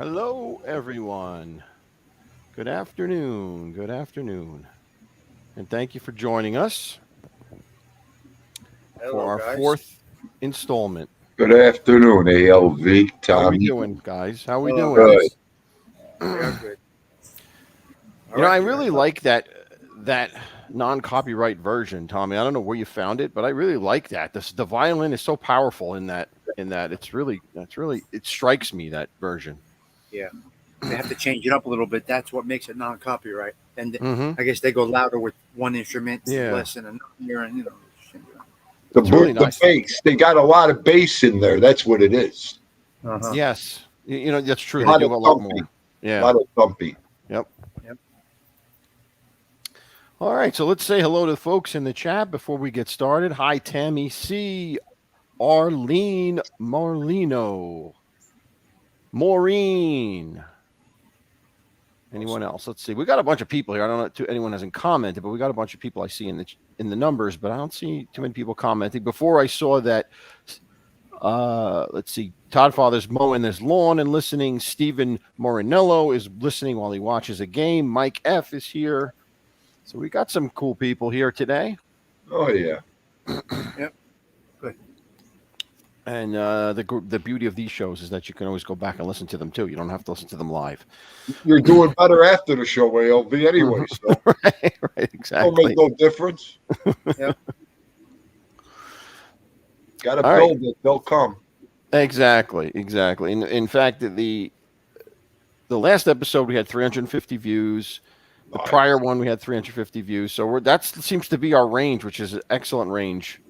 Hello, everyone. Good afternoon. Good afternoon. And thank you for joining us for Hello, our guys. fourth installment. Good afternoon, ALV, How we Tommy. doing, guys? How we Hello, doing? Good. guys. We are good. All I right. really like that non-copyright version, Tommy. I don't know where you found it, but I really like that. The violin is so powerful in that it strikes me, that version. Yeah, they have to change it up a little bit. That's what makes it non-copyright. And Mm-hmm. I guess they go louder with one instrument, Yeah. less in another, and It's really The nice. bass, they got a lot of bass in there. That's what it is. Uh-huh. Yes. That's true. A They lot do of have a lot thumping. more. A Yeah. lot of thumping. Yep. Yep. All right, so let's say hello to the folks in the chat before we get started. Hi, Tammy C, Arlene Marlino, Maureen. Anyone else? Let's see. We got a bunch of people here. I don't know if anyone hasn't commented, but we got a bunch of people I see in the numbers, but I don't see too many people commenting. Before I saw that, let's see. Todd Father's mowing his lawn and listening. Stephen Morinello is listening while he watches a game. Mike F is here. So we got some cool people here today. Oh, yeah. Yep. Good. And the beauty of these shows is that you can always go back and listen to them too. You don't have to listen to them live. You're doing better after the show, ALV, anyway. So right, don't exactly. make no difference. Yep. Got to All build it. They'll come. Exactly. In fact, the last episode we had 350 views. The Nice. prior one we had 350 views. So that seems to be our range, which is an excellent range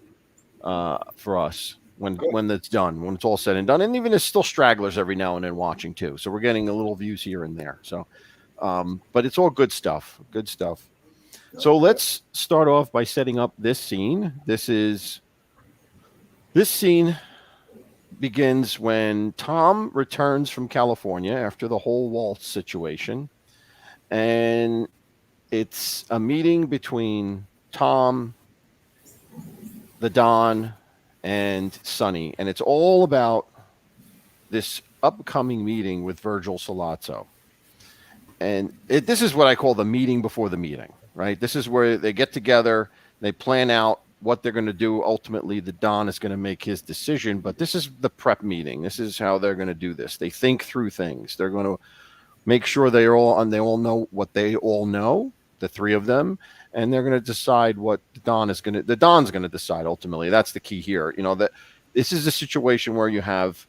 for us when it's done, when it's all said and done. And even there's still stragglers every now and then watching too. So we're getting a little views here and there. So, but it's all good stuff. Good stuff. So let's start off by setting up this scene. This scene begins when Tom returns from California after the whole waltz situation. And it's a meeting between Tom, the Don, and Sonny. And it's all about this upcoming meeting with Virgil Sollozzo. And this is what I call the meeting before the meeting, right? This is where they get together, they plan out what they're going to do. Ultimately, the Don is going to make his decision, but this is the prep meeting. This is how they're going to do this. They think through things. They're going to make sure they all know what they all know, the three of them, and they're going to decide what the Don's going to decide ultimately. That's the key here. That this is a situation where you have,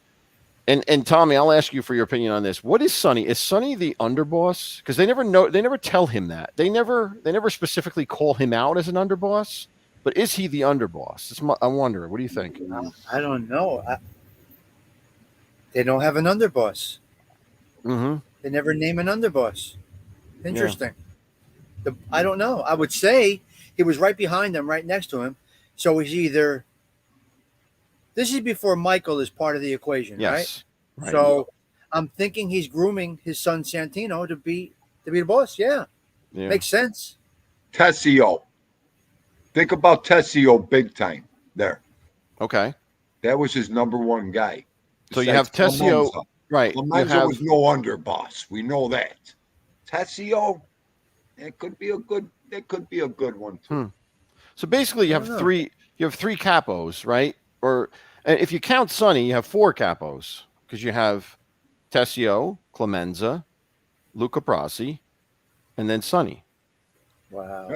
and Tommy, I'll ask you for your opinion on this. What is Sonny? Is Sonny the underboss? Because they never tell him that. They never specifically call him out as an underboss. But is he the underboss? I wonder. What do you think? I don't know. They don't have an underboss. Mm-hmm. They never name an underboss. Interesting. I don't know. I would say he was right behind them, right next to him. So he's either. This is before Michael is part of the equation, Yes. right? So I'm thinking he's grooming his son Santino to be the boss. Yeah. Makes sense. Tessio. Think about Tessio big time there. Okay. That was his number one guy. So you have Tessio. Clemenza. Right. Clemenza was no underboss. We know that. Tessio, that could be a good one too. So basically you have three capos, right? Or if you count Sonny, you have four capos because you have Tessio, Clemenza, Luca Brasi, and then Sonny. Wow.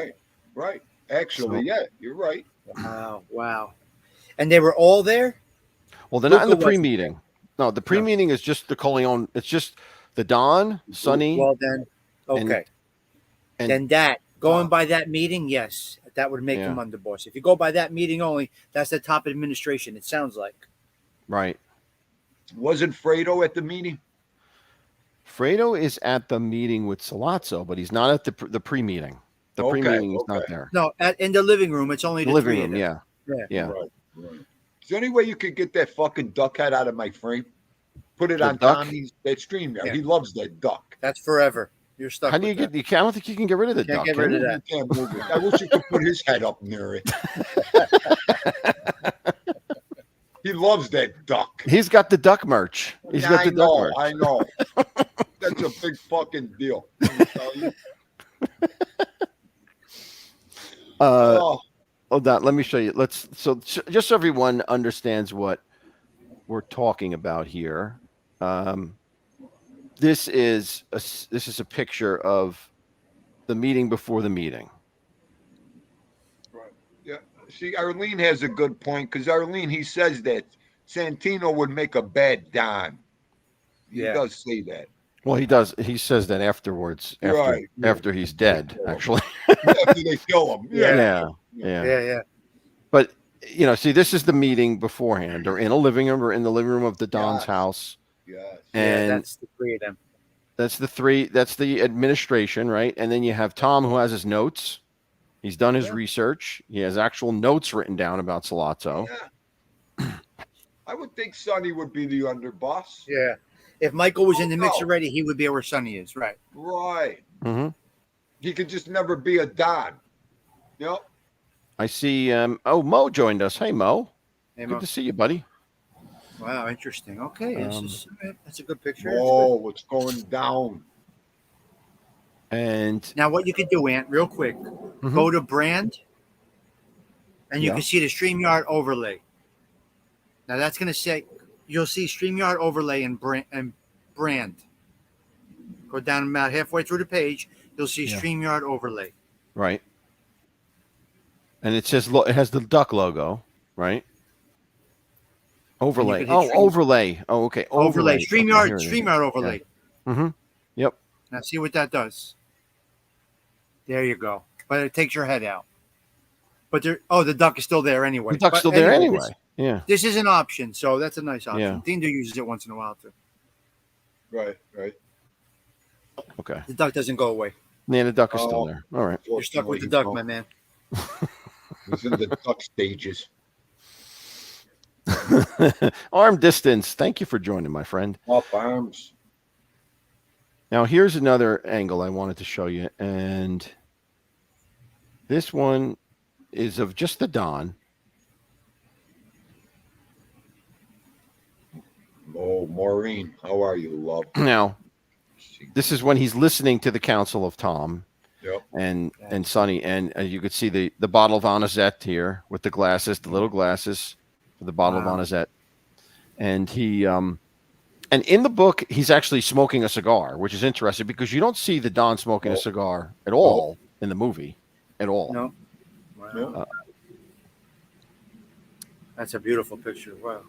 Right. Actually, yeah, you're right. Wow. And they were all there? Well, they're not in the pre-meeting. No, the pre-meeting is just the Corleone. It's just the Don, Sonny. Well, then, okay. And then that, going by that meeting, yes, that would make him underboss. If you go by that meeting only, that's the top administration, it sounds like. Right. Wasn't Fredo at the meeting? Fredo is at the meeting with Sollozzo, but he's not at the pre-meeting. The pre-meeting is not there. No, in the living room, it's only the living three room. of them. Yeah. Right. Is there any way you could get that fucking duck head out of my frame? Put it on duck? Tommy's that stream there. Yeah. He loves that duck. That's forever. You're stuck. How do you get? I don't think you can get rid of the duck. Get rid of that. You can't move it. I wish you could put his head up near it. He loves that duck. He's got the duck merch. He's got the duck merch. I know. That's a big fucking deal. Let me tell you. Hold on, let me show you. Just so everyone understands what we're talking about here. This is a picture of the meeting before the meeting. Right. Yeah. See, Arlene has a good point because Arlene, he says that Santino would make a bad Don. He does say that. Well, he does. He says that afterwards, after he's dead, actually. After they kill him. Yeah. But see, this is the meeting beforehand, or in a living room, or in the living room of the Don's house. Yes. And that's the three of them. That's the three. That's the administration, right? And then you have Tom, who has his notes. He's done his research. He has actual notes written down about Sollozzo. Yeah. I would think Sonny would be the underboss. Yeah. If Michael was in the mix already, he would be where Sonny is. Right. Right. Mm-hmm. He could just never be a Don. Yep. I see. Mo joined us. Hey, Mo. Hey, Good Mo. to see you, buddy. Wow, interesting. Okay, that's a good picture. Oh, what's going down? And now, what you could do, Ant, real quick, go to brand, and you can see the StreamYard overlay. Now, that's going to say you'll see StreamYard overlay and brand. Go down about halfway through the page, you'll see StreamYard overlay. Right. And it says it has the duck logo, right? Overlay. Overlay. Oh, okay. Overlay. StreamYard. Okay, StreamYard overlay. Yeah. Mm-hmm. Yep. Now see what that does. There you go. But it takes your head out. But the duck is still there anyway. The duck's still there anyway. This is an option, so that's a nice option. Yeah. Dindo uses it once in a while too. Right. Okay. The duck doesn't go away. Yeah, the duck is still there. All right. You're stuck with the duck, my man. He's in the duck stages. Arm distance. Thank you for joining, my friend. Up arms. Now, here's another angle I wanted to show you. And this one is of just the Don. Oh, Maureen, how are you, love? Now, this is when he's listening to the counsel of Tom. Yep. And Sonny, and you could see the bottle of Anisette here with the glasses, the little glasses, for the bottle of Anisette, and he and in the book he's actually smoking a cigar, which is interesting because you don't see the Don smoking a cigar at all in the movie, at all. No. Wow. That's a beautiful picture. Wow.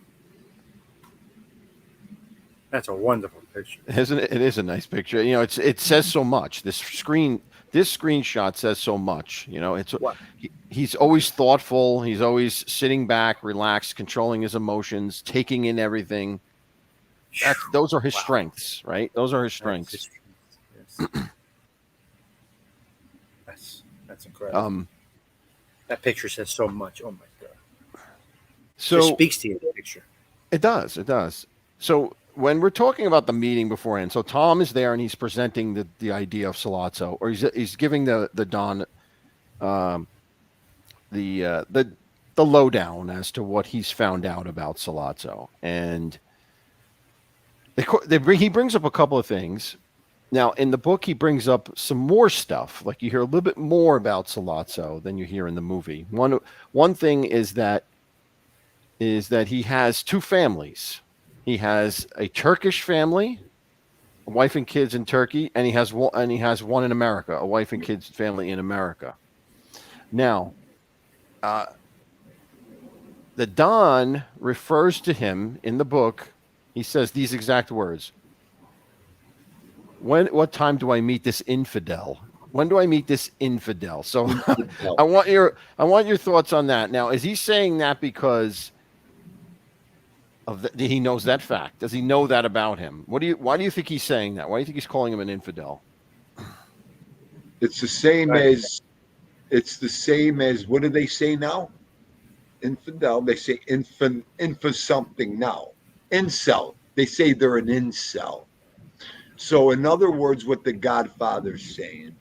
That's a wonderful picture. Isn't it? It is a nice picture. It says so much. This screenshot says so much. He's always thoughtful. He's always sitting back, relaxed, controlling his emotions, taking in everything. Those are his strengths, right? Those are his strengths. Yes. That's incredible. That picture says so much. Oh my God. So it speaks to you, the picture. It does. It does. So when we're talking about the meeting beforehand, so Tom is there and he's presenting the idea of Sollozzo, or he's giving the Don the lowdown as to what he's found out about Sollozzo, and he brings up a couple of things. Now, in the book, he brings up some more stuff. Like you hear a little bit more about Sollozzo than you hear in the movie. One thing is that he has two families. He has a Turkish family, a wife and kids in Turkey, and he has one in America, a wife and kids family in America. Now, the Don refers to him in the book. He says these exact words. What time do I meet this infidel? When do I meet this infidel? So I want your thoughts on that. Now, is he saying that because he knows that fact? Does he know that about him? Why do you think he's saying that? Why do you think he's calling him an infidel? It's the same as what do they say now? Infidel. They say infa something now. Incel. They say they're an incel. So in other words, what the Godfather's saying,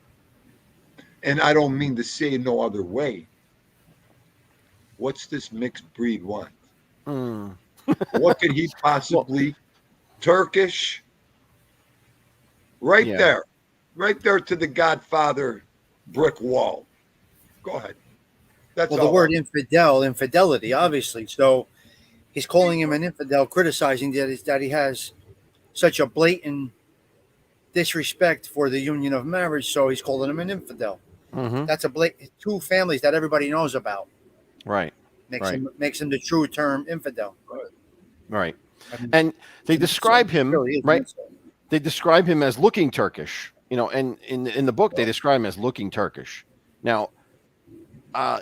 and I don't mean to say it no other way, what's this mixed breed want? What could he possibly? Turkish. Right Yeah. there to the Godfather brick wall. Go ahead. That's Well, the all. word infidelity, obviously. So he's calling him an infidel, criticizing that he has such a blatant disrespect for the union of marriage. So he's calling him an infidel. Mm-hmm. That's a blatant two families that everybody knows about. Right. Makes Right. him the true term infidel. Right. I mean, And they it's an describe insult. It him, really is an right? insult. They describe him as looking Turkish, and in the book they describe him as looking Turkish. Now,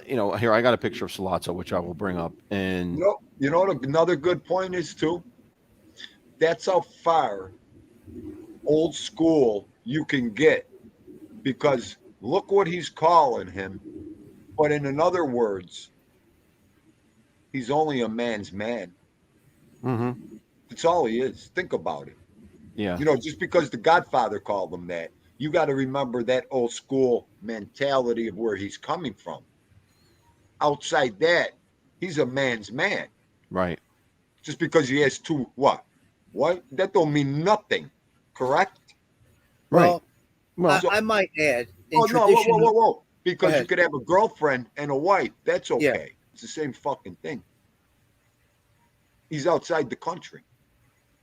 here I got a picture of Sollozzo, which I will bring up, and You know what another good point is too? That's how far old school you can get, because look what he's calling him. But in other words, he's only a man's man. mm-hmm. That's all he is. Think about it. Yeah, Just because the Godfather called him that, you got to remember that old school mentality of where he's coming from. Outside that, he's a man's man. right. Just because he has two what? What? That don't mean nothing. Correct? Well, Well, So- I might add in Oh no! Whoa, tradition. whoa, whoa, whoa! Because you ahead. could have a girlfriend and a wife. That's okay. Yeah. It's the same fucking thing. He's outside the country.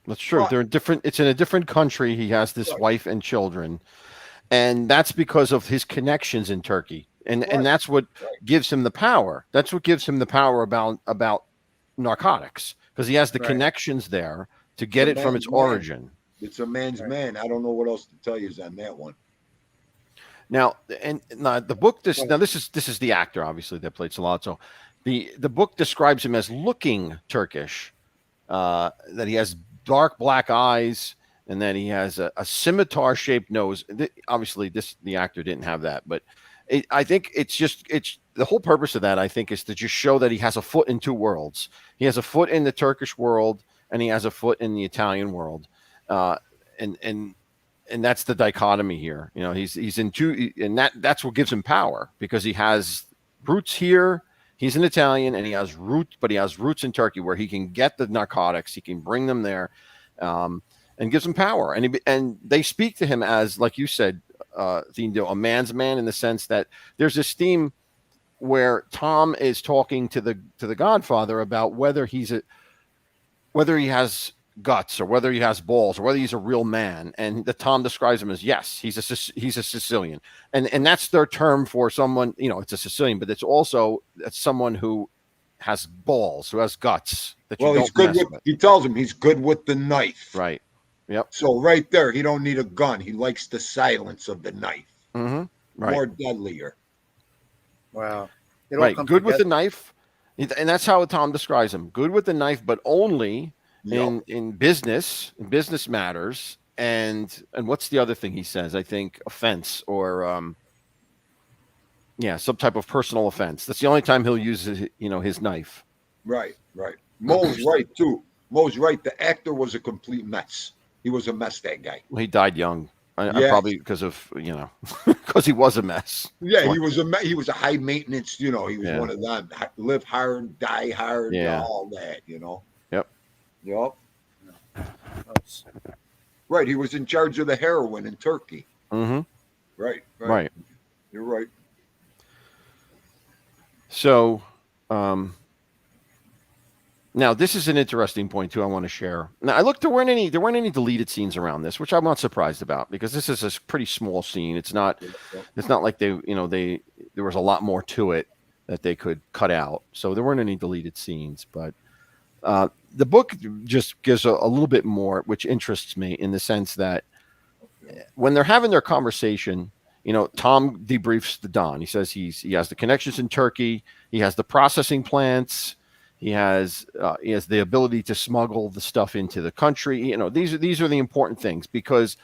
that's true. But- They're different. It's in a different country. He has this Right. wife and children, and that's because of his connections in Turkey, and Right. that's what Right. gives him the power. That's what gives him the power about narcotics, because he has the Right. connections there to get The it from man's its man. origin. It's a man's Right. man. I don't know what else to tell you on that one. Now, and now the book this is the actor obviously that played Sollozzo. The book describes him as looking Turkish, that he has dark black eyes, and that he has a scimitar shaped nose. Obviously, the actor didn't have that, but I think it's the whole purpose of that. I think is to just show that he has a foot in two worlds. He has a foot in the Turkish world, and he has a foot in the Italian world, and that's the dichotomy here. He's in two, and that's what gives him power, because he has roots here. He's an Italian, and he has roots in Turkey, where he can get the narcotics, he can bring them there, and gives him power. And they speak to him as, like you said, a man's man, in the sense that there's this theme where Tom is talking to the Godfather about whether he has guts, or whether he has balls, or whether he's a real man. And the Tom describes him as, yes, he's a Sicilian, and that's their term for someone. It's a Sicilian, but that's someone who has balls, who has guts. Well, he's good with. He tells him he's good with the knife. Right. Yep. So right there, he don't need a gun. He likes the silence of the knife. Mm-hmm. Right. More deadlier. Wow. Right. Good with the knife, and that's how Tom describes him. Good with the knife, but only in business matters. And what's the other thing he says? I think offense, or some type of personal offense. That's the only time he'll use his knife. Right. Mo's right too. Mo's right. The actor was a complete mess. He was a mess, that guy. Well, he died young. I probably because of because he was a mess. Yeah, he was he was a high maintenance. He was one of them. Live hard, die hard, all that. Yep. Right. He was in charge of the heroin in Turkey. Mm-hmm. Right. You're right. So, now this is an interesting point too. I want to share. Now I looked. There weren't any deleted scenes around this, which I'm not surprised about, because this is a pretty small scene. It's not like there was a lot more to it that they could cut out. So there weren't any deleted scenes, but the book just gives a little bit more, which interests me, in the sense that when they're having their conversation, Tom debriefs the Don. He says he has the connections in Turkey. He has the processing plants. He has the ability to smuggle the stuff into the country. These are the important things, because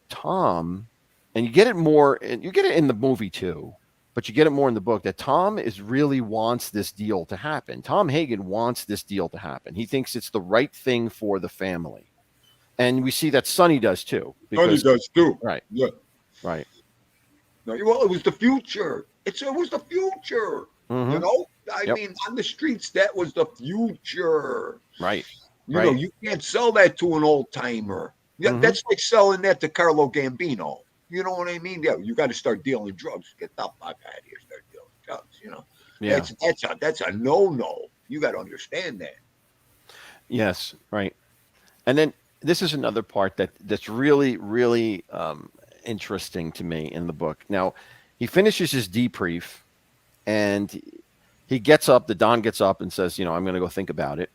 Tom, and you get it more, and you get it in the movie too, but you get it more in the book, that Tom really wants this deal to happen. Tom Hagen wants this deal to happen. He thinks it's the right thing for the family, and we see that Sonny does too. Sonny does too. Right. Yeah. Right. No, well, it was the future. It was the future. Mm-hmm. I Yep. mean, on the streets, that was the future. Right. You know, Right. you can't sell that to an old timer. Yeah, Mhm. that's like selling that to Carlo Gambino. You know what I mean? Yeah, you got to start dealing drugs. Get the fuck out of here, start dealing drugs. You know, Yeah. that's a no. You got to understand that. Yes. Right. And then this is another part that's really, really interesting to me in the book. Now, he finishes his debrief, and he gets up. The Don gets up and says, "I'm going to go think about it."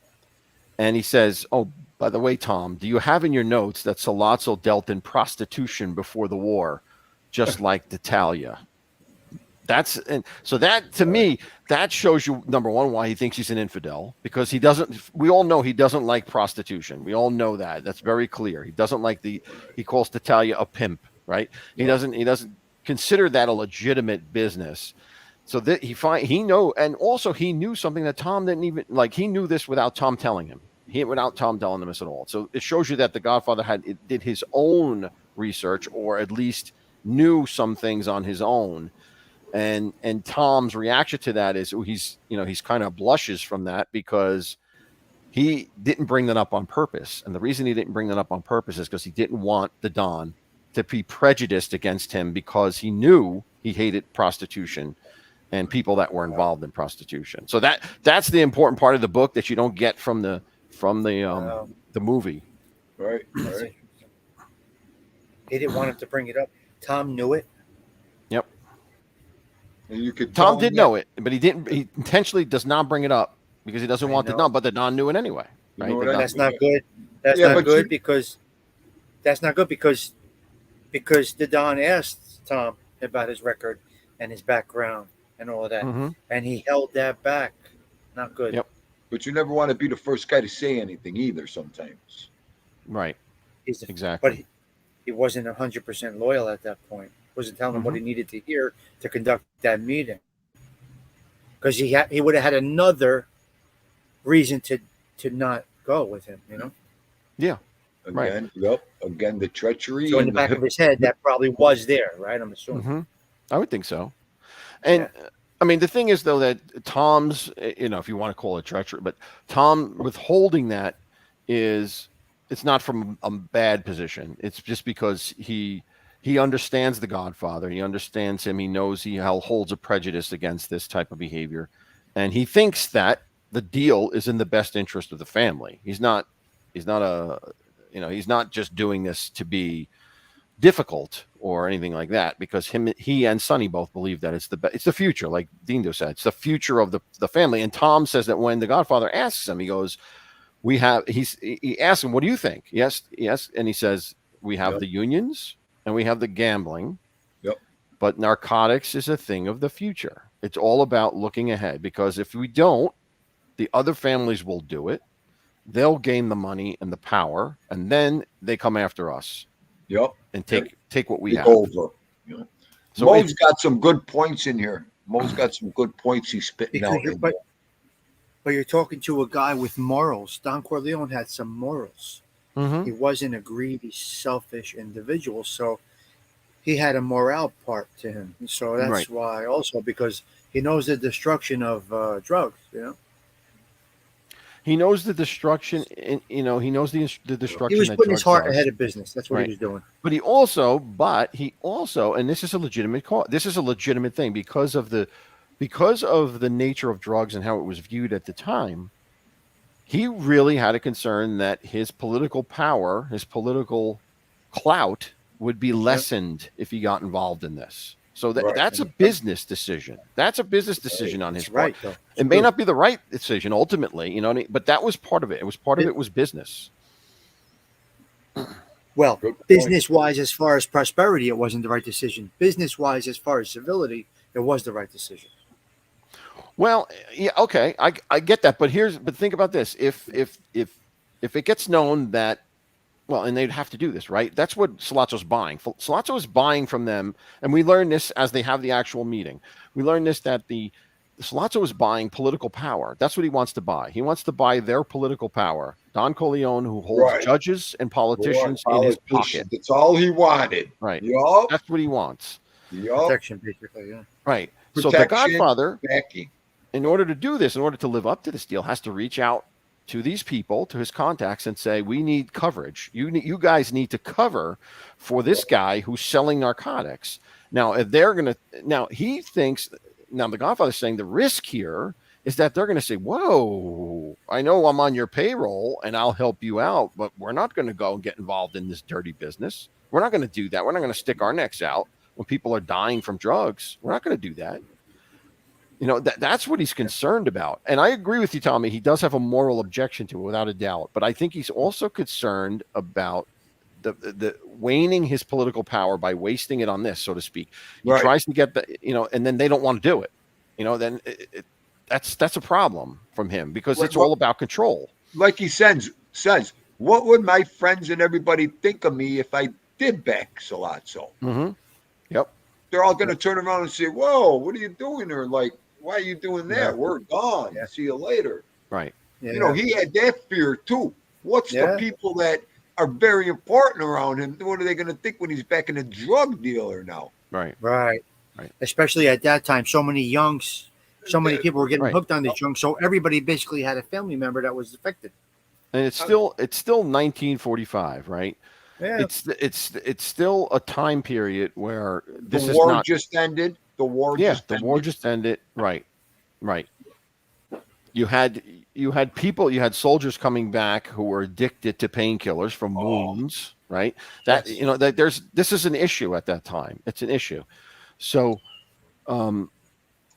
And he says, "Oh, by the way, Tom, do you have in your notes that Sollozzo dealt in prostitution before the war, just like Natalia?" And so that to me, that shows you, number one, why he thinks he's an infidel, because he doesn't. We all know he doesn't like prostitution. We all know that. That's very clear. He doesn't like he calls Natalia a pimp, right? He doesn't consider that a legitimate business. So that and also he knew something that Tom didn't even like. He knew this without Tom telling him. Without Tom telling him this at all. So it shows you that the Godfather did his own research, or at least knew some things on his own. And Tom's reaction to that is he's kind of blushes from that, because he didn't bring that up on purpose. And the reason he didn't bring that up on purpose is because he didn't want the Don to be prejudiced against him, because he knew he hated prostitution and people that were involved in prostitution. So that's the important part of the book that you don't get from the movie. Right. He didn't want him to bring it up. Tom knew it. Yep. And you could Tom did know it, but he didn't. He intentionally does not bring it up because he doesn't want the Don. But the Don knew it anyway. Right? You know That's not good. That's not good because the Don asked Tom about his record and his background and all of that, and he held that back. Not good. Yep. But you never want to be the first guy to say anything either. Sometimes. Right. Exactly. But he wasn't 100% loyal at that point. Wasn't telling him what he needed to hear to conduct that meeting, because he would have had another reason to not go with him. Yeah. Again, yep. Again, the treachery. So in the back of his head, that probably was there, right? I'm assuming. I would think so. And I mean, the thing is, though, that Tom's, if you want to call it treachery, but Tom withholding that it's not from a bad position. It's just because he understands the Godfather. He understands him. He knows he holds a prejudice against this type of behavior. And he thinks that the deal is in the best interest of the family. He's not just doing this to be difficult or anything like that, because he and Sonny both believe that it's the future, like Dindo said. It's the future of the family. And Tom says that when the Godfather asks him, he goes, he asks him, "What do you think?" Yes. And he says, "We have the unions and we have the gambling, but narcotics is a thing of the future. It's all about looking ahead, because if we don't, the other families will do it. They'll gain the money and the power, and then they come after us. And take what we have over." So Mo's got some good points in here. Mo's got some good points he's spitting out. But you're talking to a guy with morals. Don Corleone had some morals. He wasn't a greedy, selfish individual, so he had a morale part to him. So that's why, also, because he knows the destruction of drugs. He knows the destruction. He knows the destruction. He was putting his heart ahead of business. That's what he was doing. But he also, and this is a legitimate call. This is a legitimate thing because of the nature of drugs and how it was viewed at the time. He really had a concern that his political power, his political clout, would be lessened if he got involved in this. So that's a business decision. That's a business decision on his part. It may not be the right decision ultimately, but that was part of it. It was part of it was business. Well, business-wise, as far as prosperity, it wasn't the right decision. Business-wise, as far as civility, it was the right decision. Well, yeah, okay, I get that, but think about this: if it gets known that, well, and they'd have to do this, right? That's what Sollozzo's buying. Sollozzo is buying from them, and we learn this as they have the actual meeting. We learn this that the Sollozzo is buying political power. That's what he wants to buy. He wants to buy their political power. Don Corleone, who holds judges and politicians in his pocket. That's all he wanted. Right. Yup. That's what he wants. Protection, basically, yeah. Right. Protection, so the Godfather, backing. in order to do this, in order to live up to this deal, has to reach out to these people, to his contacts, and say, we need coverage. You guys need to cover for this guy who's selling narcotics. Now, if they're going to, now he thinks, now the Godfather's saying the risk here is that they're going to say, whoa, I know I'm on your payroll and I'll help you out, but we're not going to go and get involved in this dirty business. We're not going to do that. We're not going to stick our necks out when people are dying from drugs. We're not going to do that. You know, that's what he's concerned about. And I agree with you, Tommy. He does have a moral objection to it, without a doubt. But I think he's also concerned about the waning his political power by wasting it on this, so to speak. He tries to get the, you know, and then they don't want to do it. You know, then that's a problem from him, because it's all about control. Like he says, what would my friends and everybody think of me if I did back Sollozzo? Mm-hmm. Yep. They're all going to turn around and say, whoa, what are you doing there? Like, why are you doing that? Yeah. We're gone. Yeah. See you later. Right. Yeah. You know, he had that fear too. What's the people that are very important around him? What are they going to think when he's back in a drug dealer now? Right. Right. Especially at that time, so many people were getting hooked on this junk. So everybody basically had a family member that was affected. And it's still 1945, right? Yeah. It's still a time period where this the war just ended. The war just ended. Right. You had soldiers coming back who were addicted to painkillers from wounds, right? That you know that this is an issue at that time. It's an issue. So a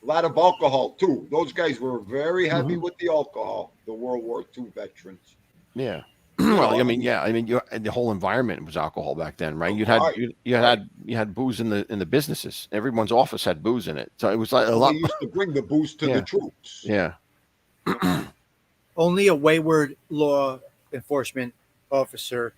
lot of alcohol too. Those guys were very heavy with the alcohol, the World War II veterans. Yeah. Well, I mean, the whole environment was alcohol back then, right? You had booze in the businesses. Everyone's office had booze in it, so it was like a lot. They used to bring the booze to the troops. Yeah. Only a wayward law enforcement officer,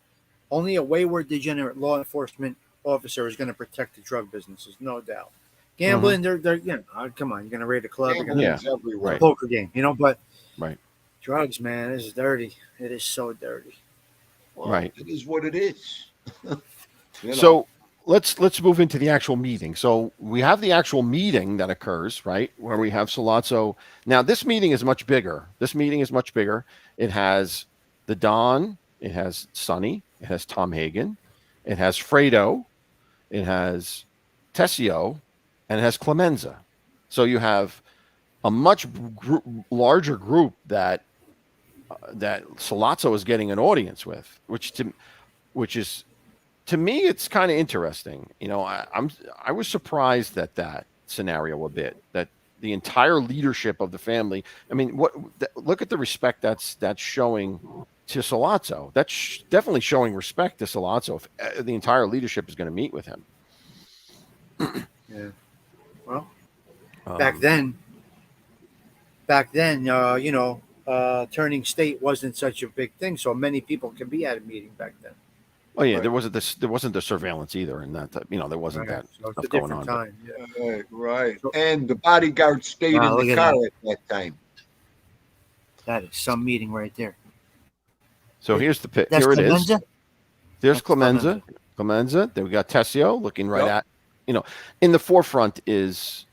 only a wayward, degenerate law enforcement officer is going to protect the drug businesses, no doubt. Gambling, they're come on, you're going to raid a club, everywhere. A poker game, but right. Drugs, man, this is dirty. It is so dirty. Well, right. It is what it is. So let's move into the actual meeting. So we have the actual meeting that occurs, right, where we have Sollozzo. Now, this meeting is much bigger. It has the Don. It has Sonny. It has Tom Hagen. It has Fredo. It has Tessio. And it has Clemenza. So you have a much larger group that Sollozzo is getting an audience with, which is to me, it's kind of interesting. You know, I was surprised at that scenario a bit, that the entire leadership of the family. I mean, look at the respect that's showing to Sollozzo. That's definitely showing respect to Sollozzo if the entire leadership is going to meet with him. Yeah. Well, back then, turning state wasn't such a big thing, so many people could be at a meeting back then. Oh yeah, there wasn't the surveillance either, and that there wasn't that stuff going on. Time. Yeah. Right. So, and the bodyguard stayed in the car at that time. That is some meeting right there. So here's the pit. Here Clemenza? It is. There's Clemenza. Then we got Tessio looking right at, in the forefront is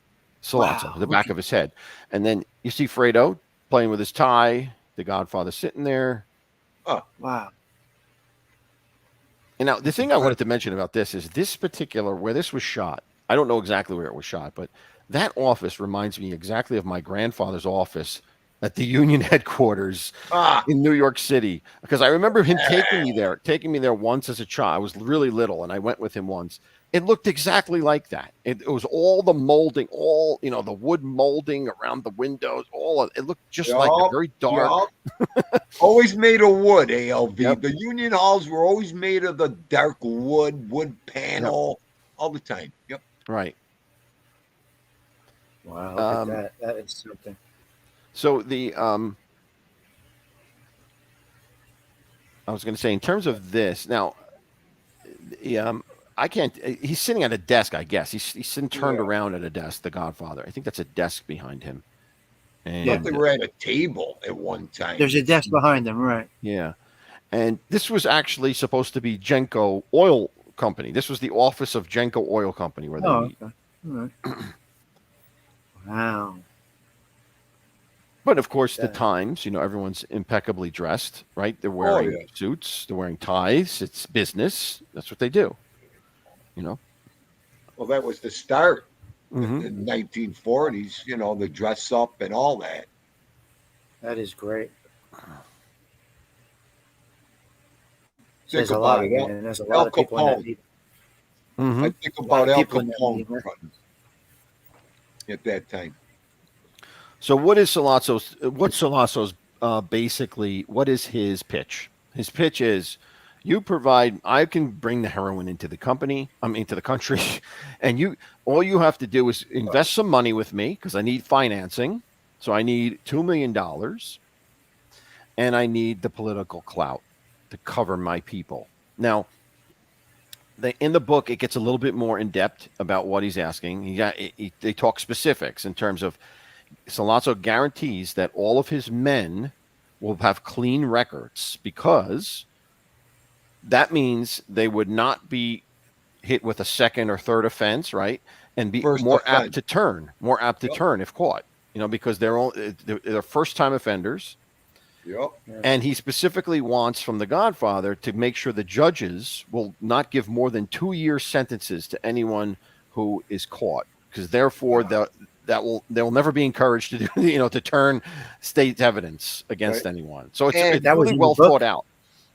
Sollozzo, the back of his head, and then you see Fredo playing with his tie. The Godfather sitting there. Oh wow. And now the thing I wanted to mention about this is this particular, where this was shot. I don't know exactly where it was shot, but that office reminds me exactly of my grandfather's office at the Union headquarters in New York City. Because I remember him taking me there once as a child. I was really little, and I went with him once. It looked exactly like that. It was all the molding, the wood molding around the windows. It looked just like that, very dark. Always made of wood, ALV. Yep. The Union halls were always made of the dark wood panel, all the time. Yep. Right. Wow, look at that. That is something. So I was going to say, in terms of this, now, I can't. He's sitting at a desk, I guess. He's sitting turned around at a desk. The Godfather. I think that's a desk behind him. And I thought they were at a table at one time. There's a desk behind them, right? Yeah, and this was actually supposed to be Genco Oil Company. This was the office of Genco Oil Company where they meet. Okay. All right. Wow. But of course, the Yeah. times, everyone's impeccably dressed, right? They're Oh wearing yeah. suits, they're wearing ties. It's business. That's what they do, you know. Well, that was the start in Hmm. the 1940s. The dress up and all that. That is great. Think Says a about lot, it. man. There's a lot Al of people in that Capone. meeting. Hmm. I think A lot about of Al people in that Capone meeting. at that time. So what is Solazzo's? What's Solazzo's basically? What is his pitch? His pitch is, you provide. I can bring the heroin into the company. I mean, into the country, and all you have to do is invest some money with me because I need financing. So I need $2 million, and I need the political clout to cover my people. Now, in the book, it gets a little bit more in depth about what he's asking. They talk specifics in terms of Sollozzo guarantees that all of his men will have clean records because that means they would not be hit with a second or third offense, right? And be First offense. more apt to Yep. turn if caught, because they're first time offenders. Yep. Yeah. And he specifically wants from The Godfather to make sure the judges will not give more than 2-year sentences to anyone who is caught, because therefore they'll never be encouraged to do to turn state evidence against Right. anyone. So it's And That was really in the well book. thought out.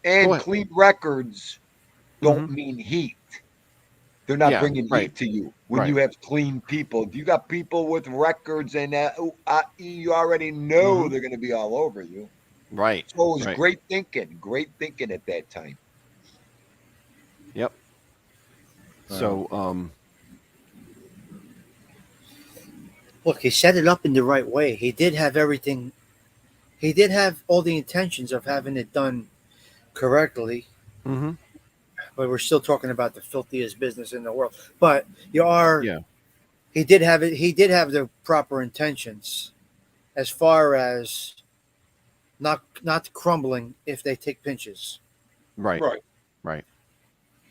Go and ahead. clean records don't Hmm. mean heat. They're not Yeah, bringing right, heat to you when right. you have clean people. If you got people with records and that, you already know Hmm. they're going to be all over you. Right, So it was right. great thinking at that time. Yep. Wow. So Look, he set it up in the right way. He did have everything. He did have all the intentions of having it done correctly, mhm. but we're still talking about the filthiest business in the world. But you are. Yeah, He did have it. He did have the proper intentions, as far as not crumbling if they take pinches. right, Right. right.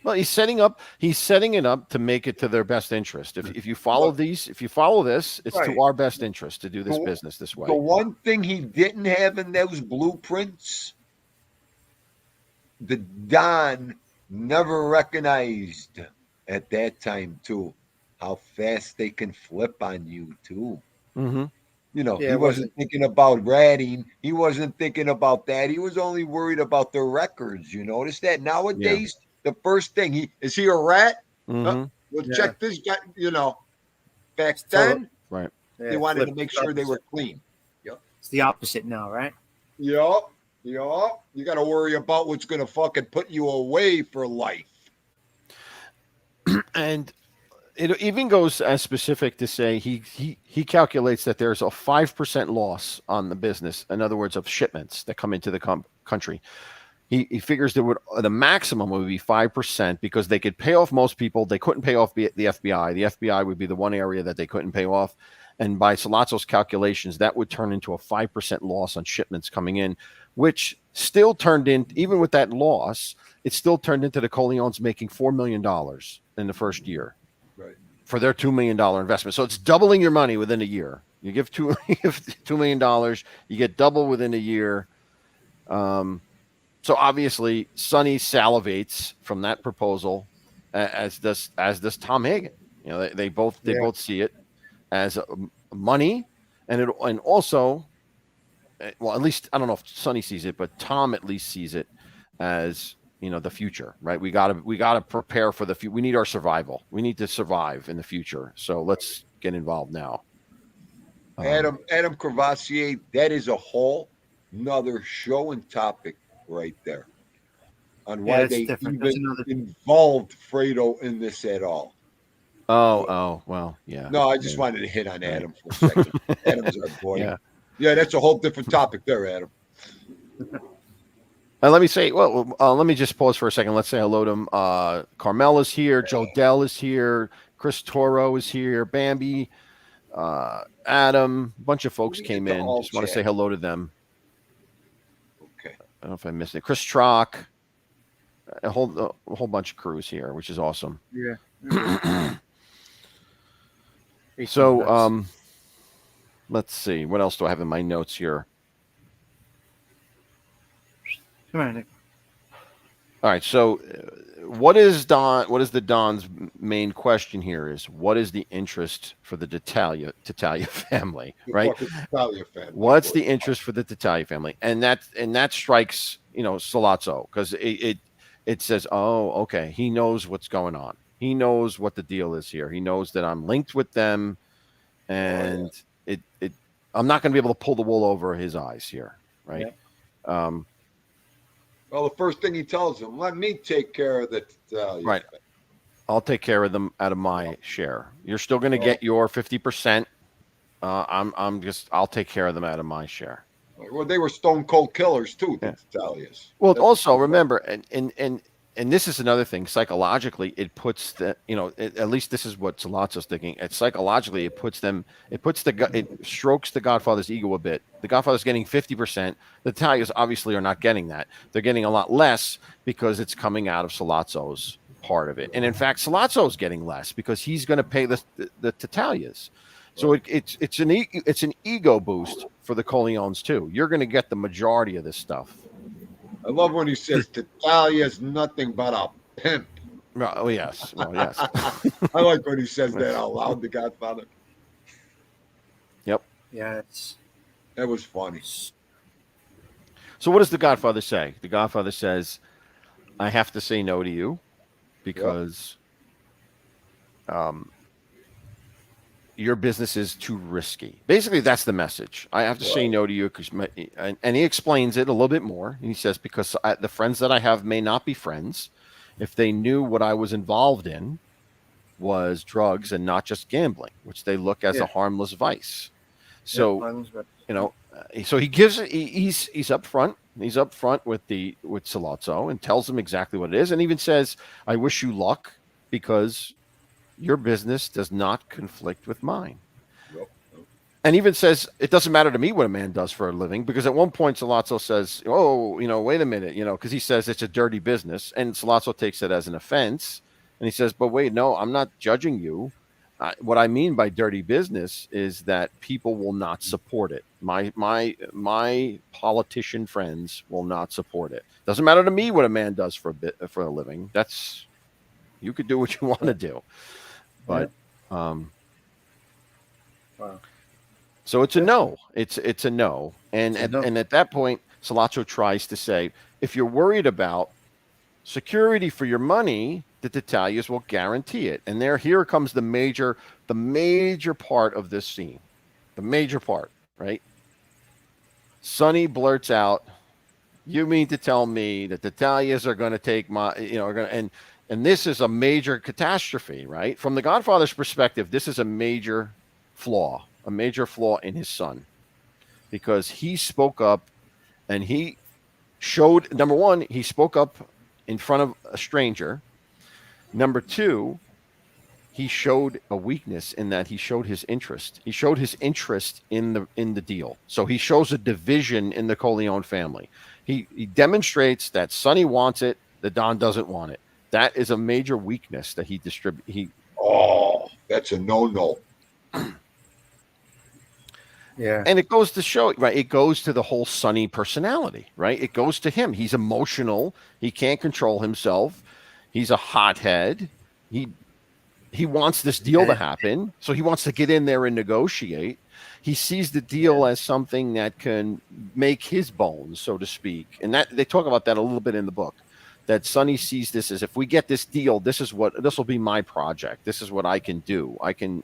Well, he's setting it up to make it to their best interest. If you follow But these, if you follow this, it's to right. our best interest to do this The, business this the way. one thing he didn't have in those blueprints, the Don never recognized at that time too how fast they can flip on you too. Hmm. Yeah, He it wasn't wasn't. thinking about ratting. He wasn't thinking about that. He was only worried about the records. You notice that Yeah. nowadays, the first thing is he a rat? Hmm. Well, Yeah, check this guy. Back it's total. then Right. they Yeah, wanted flip. to make sure they were clean. Yep. It's the opposite now, right? Yep. Yep. You got to worry about what's going to fucking put you away for life. And it even goes as specific to say he calculates that there's a 5% loss on the business. In other words, of shipments that come into the country. He figures the maximum would be 5% because they could pay off most people. They couldn't pay off the FBI. The FBI would be the one area that they couldn't pay off. And by Sollozzo's calculations, that would turn into a 5% loss on shipments coming in, which still turned in, even with that loss, it still turned into the Corleones making $4 million in the first year Right. for their $2 million investment. So it's doubling your money within a year. You give $2 million, you get double within a year. So obviously, Sonny salivates from that proposal, as does Tom Hagen. They both Yeah. see it as money, and also, well, at least I don't know if Sonny sees it, but Tom at least sees it as the future, right? We gotta prepare for the future. We need our survival. We need to survive in the future. So let's get involved now. Adam Crevassier, that is a whole another show and topic right there on Yeah, why that's they different. That's even another. involved Fredo in this at all. Oh, well, yeah. No, I just Yeah. wanted to hit on Right. Adam for a second. Adam's our boy. Yeah. Yeah, that's a whole different topic there, Adam. Let me say, let me just pause for a second. Let's say hello to Carmela's here. Joe Dell is here. Chris Toro is here. Bambi, Adam, a bunch of folks We get came to in. all Just want to say chat. hello to them. Okay. I don't know if I missed it. Chris Trock, a whole bunch of crews here, which is awesome. Yeah. 18 So, bucks. Let's see. What else do I have in my notes here? Come on, Nick. All right. So, what is the Don's main question here? Is what is the interest for the Tattaglia family? The Right. fucking Italia family. What's the interest for the Tattaglia family? And that strikes Sollozzo, because it says, oh, okay, he knows what's going on. He knows what the deal is here. He knows that I'm linked with them, and it I'm not going to be able to pull the wool over his eyes here, right? Yeah. Well, the first thing he tells him, let me take care of the Italia Right. family. I'll take care of them out of my share. You're still going to get your 50%. I'll take care of them out of my share. Well, they were stone cold killers too, the Italians. Well, That's also what- remember, and this is another thing. Psychologically, it puts at least this is what Sollozzo's thinking. Psychologically, it strokes the Godfather's ego a bit. The Godfather's getting 50%. The Italians obviously are not getting that. They're getting a lot less because it's coming out of Sollozzo's part of it. And in fact, Sollozzo's getting less because he's going to pay the Italians. So it's an ego boost for the Corleones too. You're going to get the majority of this stuff. I love when he says Italia is nothing but a pimp. Oh yes, well, yes. I like when he says that out loud, the Godfather. Yep. Yeah, That was funny. So what does the Godfather say? The Godfather says, "I have to say no to you because your business is too risky." Basically, that's the message. I have to say no to you because, and he explains it a little bit more. He says, because the friends that I have may not be friends. If they knew what I was involved in was drugs and not just gambling, which they look as a harmless vice. So, so he gives it. He's up front. He's up front with Sollozzo and tells him exactly what it is, and even says, "I wish you luck because your business does not conflict with mine." Yep. And even says, it doesn't matter to me what a man does for a living, because at one point Sollozzo says, oh, wait a minute, because he says it's a dirty business. And Sollozzo takes it as an offense. And he says, but wait, no, I'm not judging you. What I mean by dirty business is that people will not support it. My politician friends will not support it. Doesn't matter to me what a man does for a living. You could do what you want to do. But wow. So it's a no. It's a no. And at that point, Sollozzo tries to say, if you're worried about security for your money, the Italians will guarantee it. And here comes the major part of this scene. The major part, right? Sonny blurts out, "You mean to tell me that the Italians are going to take my, and this is a major catastrophe, right? From the Godfather's perspective, this is a major flaw in his son, because he spoke up and he showed, number one, he spoke up in front of a stranger. Number two, he showed a weakness in that he showed his interest. He showed his interest in the deal. So he shows a division in the Corleone family. He demonstrates that Sonny wants it, the Don doesn't want it. That is a major weakness that he Oh, that's a no-no. Yeah. And it goes to show, right? It goes to the whole Sonny personality, right? It goes to him. He's emotional. He can't control himself. He's a hothead. He wants this deal to happen. So he wants to get in there and negotiate. He sees the deal as something that can make his bones, so to speak. And that they talk about that a little bit in the book. That Sonny sees this as, if we get this deal, this will be my project. This is what I can do. I can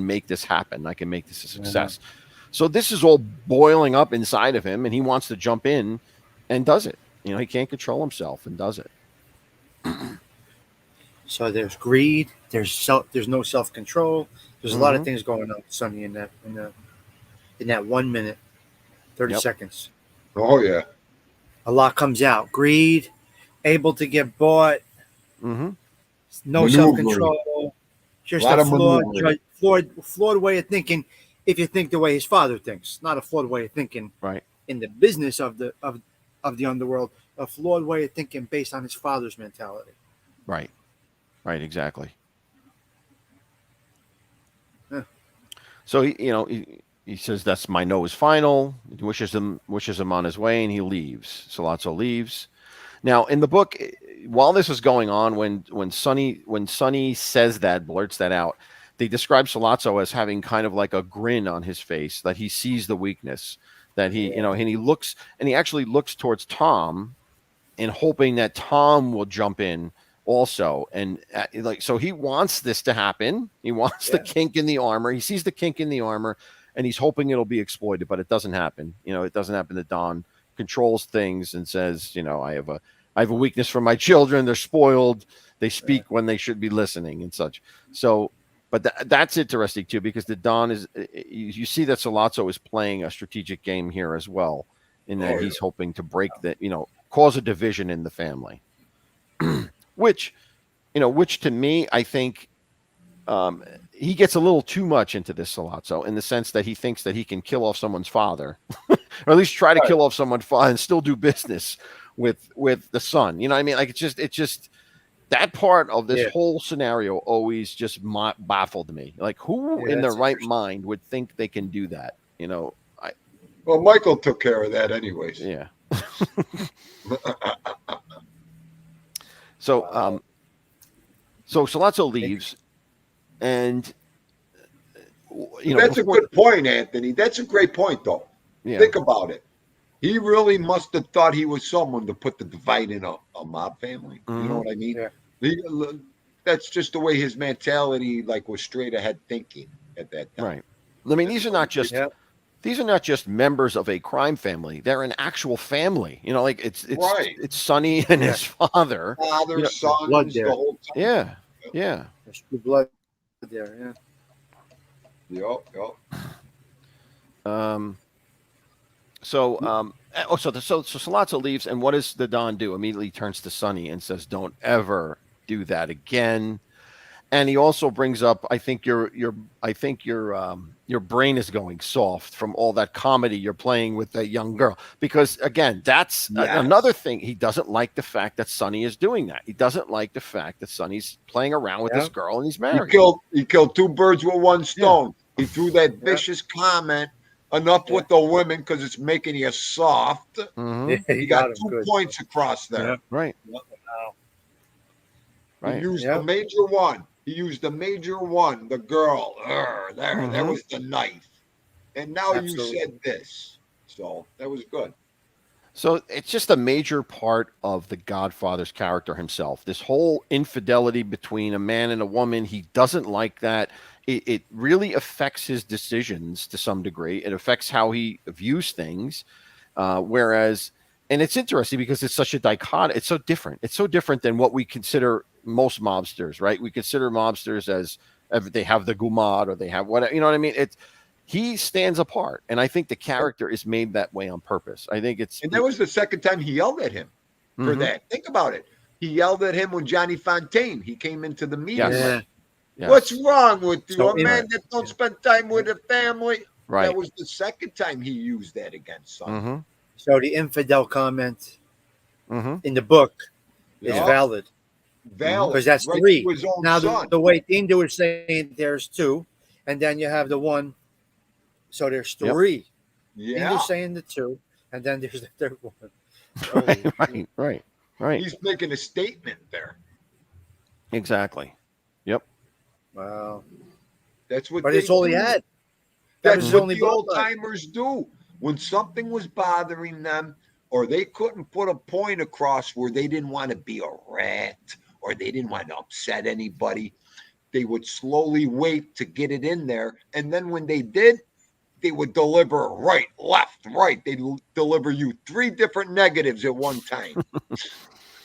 make this happen. I can make this a success. So this is all boiling up inside of him, and he wants to jump in and does it. He can't control himself and does it. So there's greed. There's no self-control. There's a lot of things going on with Sonny in that 1 minute, 30 seconds. Oh yeah. A lot comes out. Greed, able to get bought, no Maneuvering. self-control, just Lot a of maneuvering. flawed way of thinking. If you think the way his father thinks, not a flawed way of thinking, right? In the business of the underworld, a flawed way of thinking based on his father's mentality. Right, exactly. Yeah. So he says, "That's my no is final." He wishes him on his way, and he leaves. Sollozzo leaves. Now, in the book, while this is going on, when Sonny says that, blurts that out, they describe Sollozzo as having kind of like a grin on his face, that he sees the weakness, that he, and he actually looks towards Tom, and hoping that Tom will jump in also, and so he wants this to happen. He wants the kink in the armor. He sees the kink in the armor, and he's hoping it'll be exploited, but it doesn't happen. It doesn't happen. That Don controls things and says, I have a weakness for my children. They're spoiled. They speak when they should be listening and such. So, but that's interesting too, because the Don is, you see that Sollozzo is playing a strategic game here as well, in that he's hoping to break that, cause a division in the family, which to me, I think, he gets a little too much into this Sollozzo, in the sense that he thinks that he can kill off someone's father, or at least try to kill off someone's father, and still do business with the son. You know what I mean? Like, it's just that part of this whole scenario always just baffled me. Like, who in their right mind would think they can do that? Well, Michael took care of that anyways. Yeah. So Sollozzo leaves, and that's a good point, Anthony. That's a great point, though. Yeah. Think about it. He really must have thought he was someone to put the divide in a mob family. Mm-hmm. You know what I mean? Yeah. That's just the way his mentality, was straight ahead thinking at that time. Right. I mean, these are not just members of a crime family. They're an actual family. It's Sonny and his father. Father, son, blood the there. whole time. Yeah. There's true blood there. Yeah. Yep. So Sollozzo leaves, and what does the Don do? Immediately turns to Sonny and says, "Don't ever do that again." And he also brings up, I think your brain is going soft from all that comedy you're playing with that young girl. Because again, that's another thing. He doesn't like the fact that Sonny is doing that. He doesn't like the fact that Sonny's playing around with this girl and he's married. He killed two birds with one stone. He threw that vicious comment. Enough with the women, because it's making you soft. Mm-hmm. He got 2 points across there. Yeah. Right. He used the major one. The girl. That was the knife. And now you said this. So that was good. So it's just a major part of the Godfather's character himself. This whole infidelity between a man and a woman, he doesn't like that. It really affects his decisions to some degree. It affects how he views things. Whereas, and it's interesting because it's such a dichotomy. It's so different. It's so different than what we consider most mobsters, right? We consider mobsters as they have the gumad, or they have whatever, you know what I mean? He stands apart. And I think the character is made that way on purpose. I think and that was the second time he yelled at him for that. Think about it. He yelled at him when Johnny Fontaine, he came into the meeting. Yes. Yes. What's wrong with you? So A man that don't spend time with a family. Right. That was the second time he used that against Sonny. Mm-hmm. So the infidel comment in the book is valid. Because that's right, 3. to his own Now, son. the way Dindo is saying, there's 2. And then you have the 1. So there's 3. Yeah. Dindo's saying the 2. And then there's the 3rd one. Right. He's making a statement there. Exactly. Yep. Wow. That's what. But it's all he had. That's what the old timers do. When something was bothering them, or they couldn't put a point across where they didn't want to be a rat, or they didn't want to upset anybody, they would slowly wait to get it in there. And then when they did, they would deliver right, left, right. They'd deliver you 3 different negatives at one time.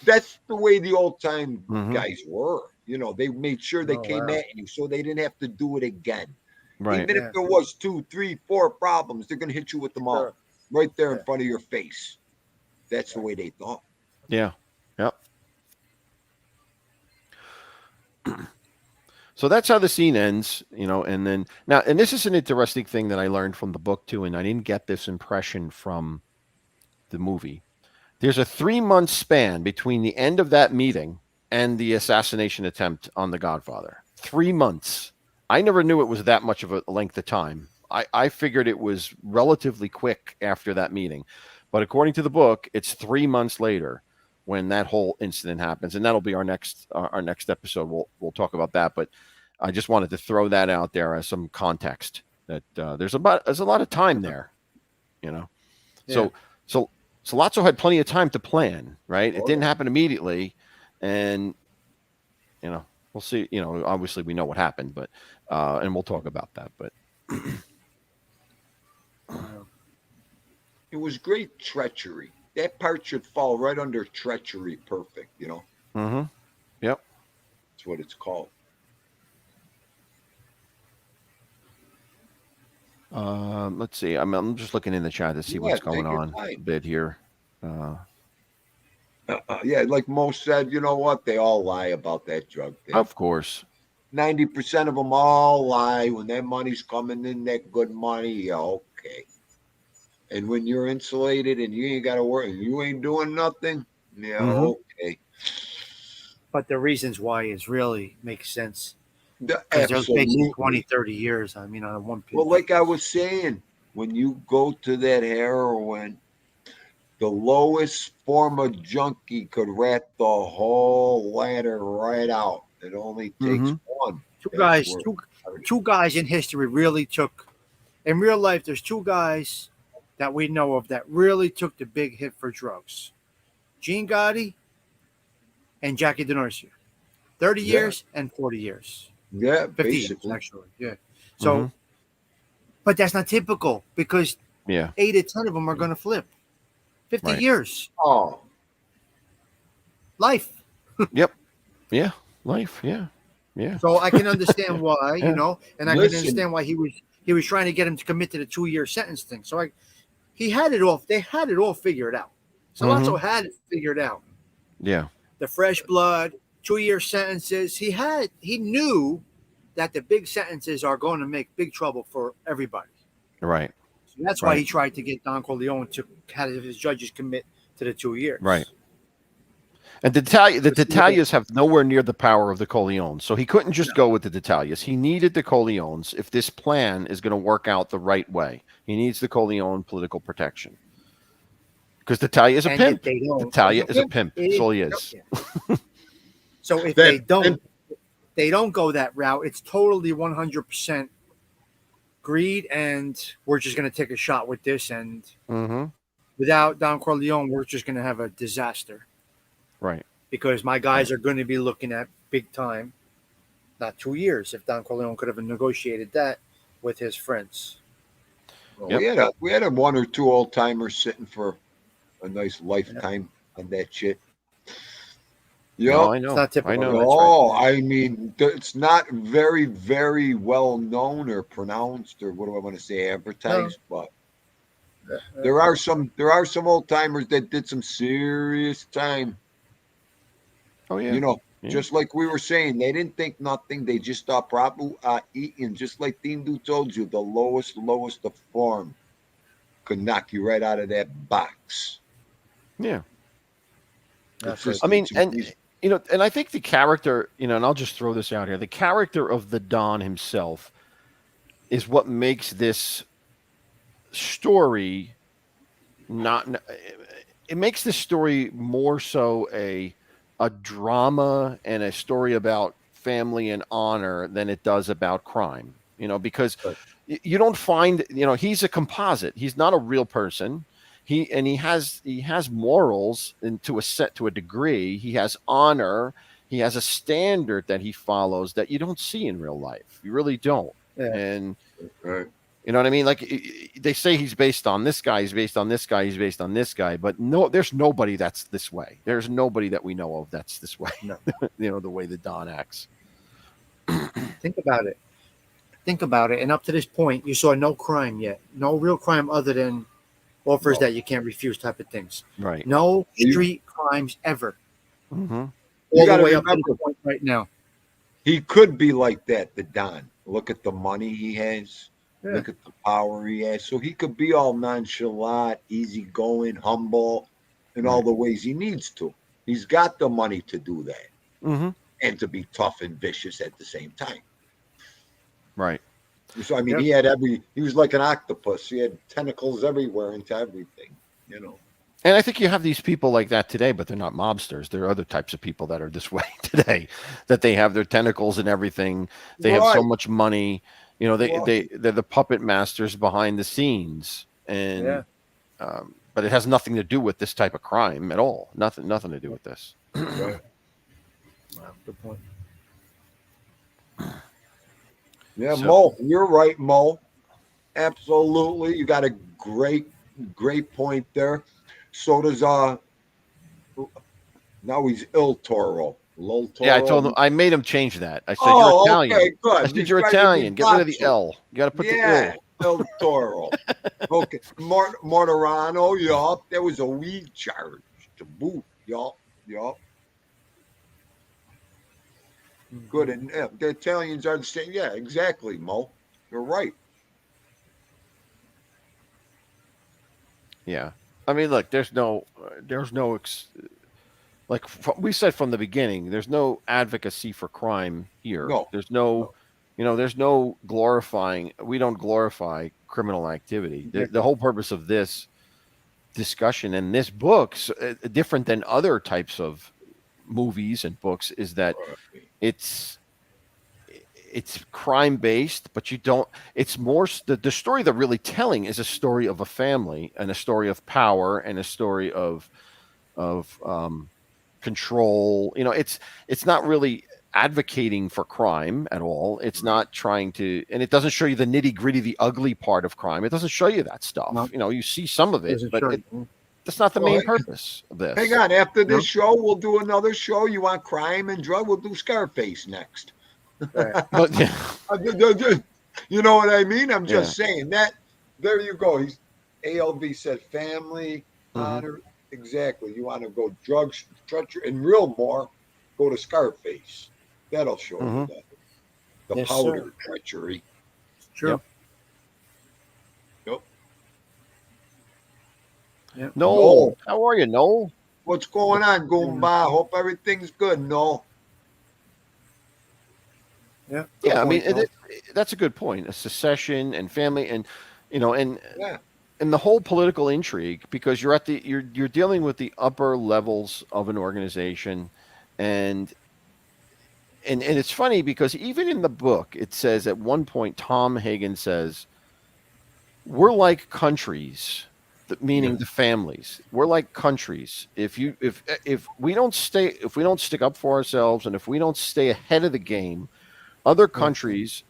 That's the way the old time guys were. They made sure they came at you so they didn't have to do it again. Right. Even if there was 2, 3, 4 problems, they're going to hit you with them all right there in front of your face. That's the way they thought. Yeah. Yep. So that's how the scene ends, and then now, and this is an interesting thing that I learned from the book too, and I didn't get this impression from the movie. There's a 3-month span between the end of that meeting and the assassination attempt on the Godfather. 3 months. I never knew it was that much of a length of time. I figured it was relatively quick after that meeting, but according to the book, it's 3 months later when that whole incident happens, and that'll be our next episode. We'll talk about that, but I just wanted to throw that out there as some context that there's a lot of time there, you know. Yeah. So Sollozzo had plenty of time to plan, right? It Oh, didn't yeah. happen immediately, and you know, we'll see. You know, obviously we know what happened, but and we'll talk about that. But It was great treachery. That part should fall right under treachery. Perfect. You know, yep. that's what it's called. Let's see. I'm just looking in the chat to see what's Yeah, going take your on a time. bit here. Yeah, like Mo said, you know what? They all lie about that drug thing. Of course. 90% of them all lie. When that money's coming in, that good money, yeah, okay. And when you're insulated and you ain't got to work and you ain't doing nothing, yeah, okay. But the reasons why is really makes sense. Because they're Absolutely. basically 20, 30 years. I mean, on one pitch. Well, like I was saying, when you go to that heroin, the lowest form of junkie could rat the whole ladder right out. It only takes one. Two guys in history really took. In real life, there's two guys that we know of that really took the big hit for drugs: Gene Gotti and Jackie DeNorcia. 30 years and 40 years. Yeah, 50 basically. years, actually. Yeah. So, but that's not typical because 8 to 10 of them are going to flip. 50 years. Oh. Life. Yep. Yeah. Life. Yeah. Yeah. So I can understand why, you know, and I can Listen. understand why he was trying to get him to commit to the 2-year sentence thing. So he had it all. They had it all figured out. Sollozzo had it figured out. Yeah. The fresh blood, 2-year sentences. He knew that the big sentences are going to make big trouble for everybody. Right. So that's why he tried to get Don Corleone to have his judges commit to the 2 years. Right. And the Tattaglias have nowhere near the power of the Corleones, so he couldn't just go with the Tattaglias. He needed the Corleones if this plan is going to work out the right way. He needs the Corleone political protection. Because Tattaglia is a pimp. Tattaglia is a pimp. That's all he is. So if they don't go that route, it's totally 100% greed, and we're just going to take a shot with this. And without Don Corleone, we're just going to have a disaster. Right. Because my guys are going to be looking at big time, not 2 years, if Don Corleone could have negotiated that with his friends. Well, we had a 1 or 2 old timers sitting for a nice lifetime on that shit. Yeah, no, I know. It's not typical. I know. Oh, I mean, it's not very, very well known or pronounced, or what do I want to say, advertised, but there are some old timers that did some serious time. Oh yeah. You know, just like we were saying, they didn't think nothing. They just thought probably eating. Just like Dindu told you, the lowest of form could knock you right out of that box. Yeah. Just, I mean, and you know, and I think the character, you know, and I'll just throw this out here: the character of the Don himself is what makes this story not. It makes this story more so a drama and a story about family and honor than it does about crime, you know, because you don't find, you know, he's a composite. He's not a real person. He has morals and to a degree. He has honor. He has a standard that he follows that you don't see in real life. You really don't. Yeah. And you know what I mean? Like they say he's based on this guy, he's based on this guy, he's based on this guy, but no, there's nobody that's this way. There's nobody that we know of that's this way. No. You know, the way the Don acts. Think about it. And up to this point, you saw no crime yet. No real crime other than offers that you can't refuse type of things. Right. No street crimes ever. Mm-hmm. All the way up to the point right now. He could be like that, the Don. Look at the money he has. Yeah. Look at the power he has. So he could be all nonchalant, easygoing, humble, in all the ways he needs to. He's got the money to do that. Mm-hmm. And to be tough and vicious at the same time. Right. So I mean, Yep. he was like an octopus. He had tentacles everywhere into everything, you know. And I think you have these people like that today, but they're not mobsters. There are other types of people that are this way today, that they have their tentacles and everything. They have so Right, much money. You know, right. they're the puppet masters behind the scenes, Yeah. and but it has nothing to do with this type of crime at all. Nothing to do with this. Right. Wow, good point. Yeah, So Mo, you're right, Mo. Absolutely. You got a great point there. So does now he's Il Toro. Lil yeah, I Toro. told him, I made him change that. I said, "You're Oh, Italian." okay, I good. said, He's "You're trying to be Italian. Get rid of the macho. L. You got to put the Yeah, ill." El Toro. Okay. Mortarano, yup. That was a weed charge to boot. Yup. Yup. Good. And yeah, the Italians are the same. Yeah, exactly, Mo. You're right. Yeah. I mean, look, like we said from the beginning, there's no advocacy for crime here. No. There's no, No. there's no glorifying. We don't glorify criminal activity. The whole purpose of this discussion and this book, different than other types of movies and books, is that it's it's crime based, but you don't. It's more the story they're really telling is a story of a family and a story of power and a story of control. It's not really advocating for crime at all. It's not trying to, and it doesn't show you the nitty gritty, the ugly part of crime. It doesn't show you that stuff. No, You see some of it, doesn't but show you. that's not the Well, main purpose of hang this. on. After No. this show, we'll do another show. You want crime and drug? We'll do Scarface next. Right. But yeah, You know what I mean? I'm yeah. just saying that. There you go. ALV said family, Hmm. honor. Exactly. You want to go drugs, treachery, and real more, go to Scarface. That'll show you Hmm. that. The Yes, powder sir. treachery. True. Yep. Yep. Yep. Noel, No. how are you, Noel? What's going on, Goomba? Hope everything's good. No. Yeah. Good Yeah, I mean, point, Noel. that's a good point. A secession and family, and you know, and Yeah. and the whole political intrigue, because you're dealing with the upper levels of an organization, and and it's funny because even in the book it says at one point Tom Hagen says we're like countries, Yeah. meaning the families. We're like countries. If we don't stick up for ourselves, and if we don't stay ahead of the game, other Yeah. countries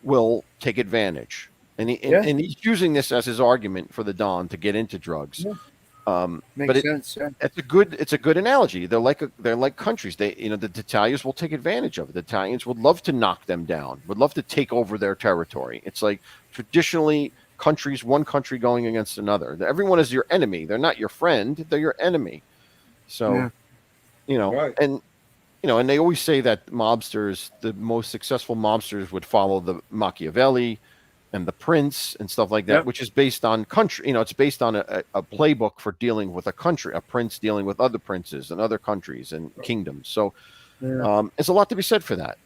will take advantage. Yeah. And he's using this as his argument for the Don to get into drugs. Yeah. But Makes sense. Yeah. it's a good analogy. They're like countries. The Italians will take advantage of it. The Italians would love to knock them down. Would love to take over their territory. It's like traditionally countries, one country going against another. Everyone is your enemy. They're not your friend. They're your enemy. So Yeah. Right. and they always say that the most successful mobsters would follow the Machiavelli and the prince and stuff like that, Yep. which is based on country. It's based on a playbook for dealing with a country, a prince dealing with other princes and other countries and kingdoms. So Yeah. there's a lot to be said for that.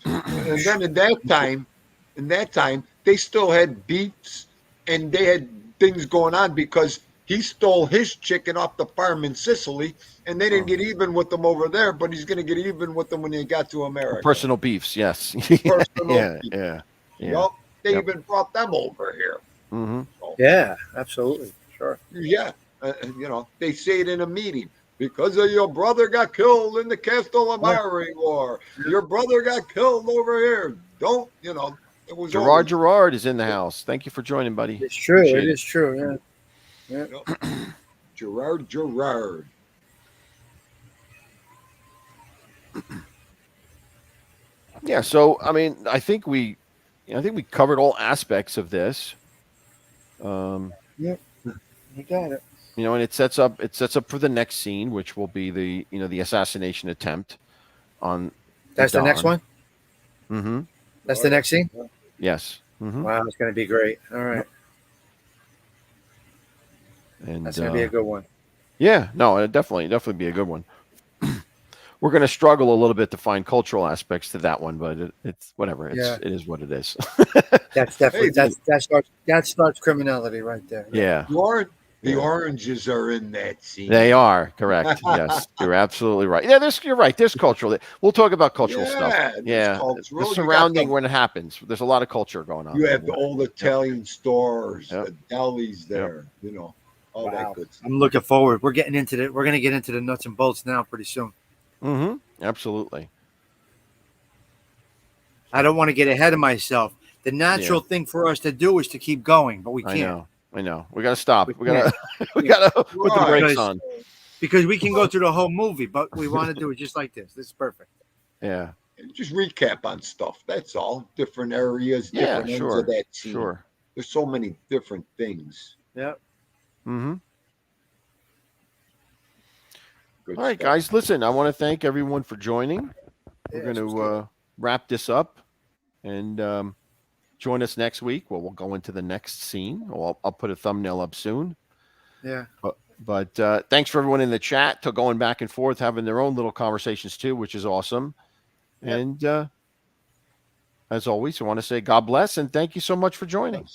And then in that time, they still had beats and they had things going on because he stole his chicken off the farm in Sicily, and they didn't get even with them over there, but he's going to get even with them when they got to America. Personal beefs, yes. Personal yeah, beef. yeah, yeah. Yup. They Yep. even brought them over here. Hmm. So, Yeah. Absolutely. Sure. yeah. They say it in a meeting. Because of your brother got killed in the Castellamare War. Your brother got killed over here. Don't, it was Gerard is in the house. Thank you for joining, buddy. It's true. Appreciate It is true. Yeah. Gerard. Yeah. So I mean, I think we covered all aspects of this. Yep. You got it. And it sets up for the next scene, which will be the assassination attempt on. That's the next one. Mm-hmm. That's the next scene. Yes. Mm-hmm. Wow, it's going to be great. All right. And That's going to be a good one. yeah, no, it definitely be a good one. we're going to struggle a little bit to find cultural aspects to that one, but it's whatever. Yeah. It is what it is. That's definitely that starts criminality right there. Yeah. The oranges are in that scene. They are correct. Yes, you're absolutely right. Yeah, you're right. There's cultural. We'll talk about cultural stuff. Yeah, cultural. The surrounding when it happens. There's a lot of culture going on. You have the old Italian stores, Yep. the delis there. You know, all that good stuff. I'm looking forward. We're going to get into the nuts and bolts now pretty soon. Mm-hmm. Absolutely. I don't want to get ahead of myself. The natural thing for us to do is to keep going, but we can't. I know. We got to stop. We can't. got to put the brakes on. Because we can go through the whole movie, but we want to do it just like this. This is perfect. Yeah. Just recap on stuff. That's all. Different areas, different ends of that scene. Sure. There's so many different things. Yeah. Mm-hmm. Good All right, stuff. guys. Listen, I want to thank everyone for joining. We're going to wrap this up and join us next week. Well, we'll go into the next scene. I'll put a thumbnail up soon. Yeah. But thanks for everyone in the chat to going back and forth, having their own little conversations too, which is awesome. Yep. And as always, I want to say God bless and thank you so much for joining.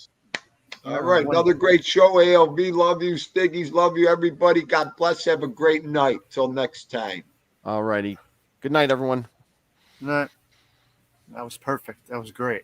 All right, another great show. ALV, love you. Stiggies, love you. Everybody, God bless. Have a great night. Till next time. All righty. Good night, everyone. Good night. That was perfect. That was great.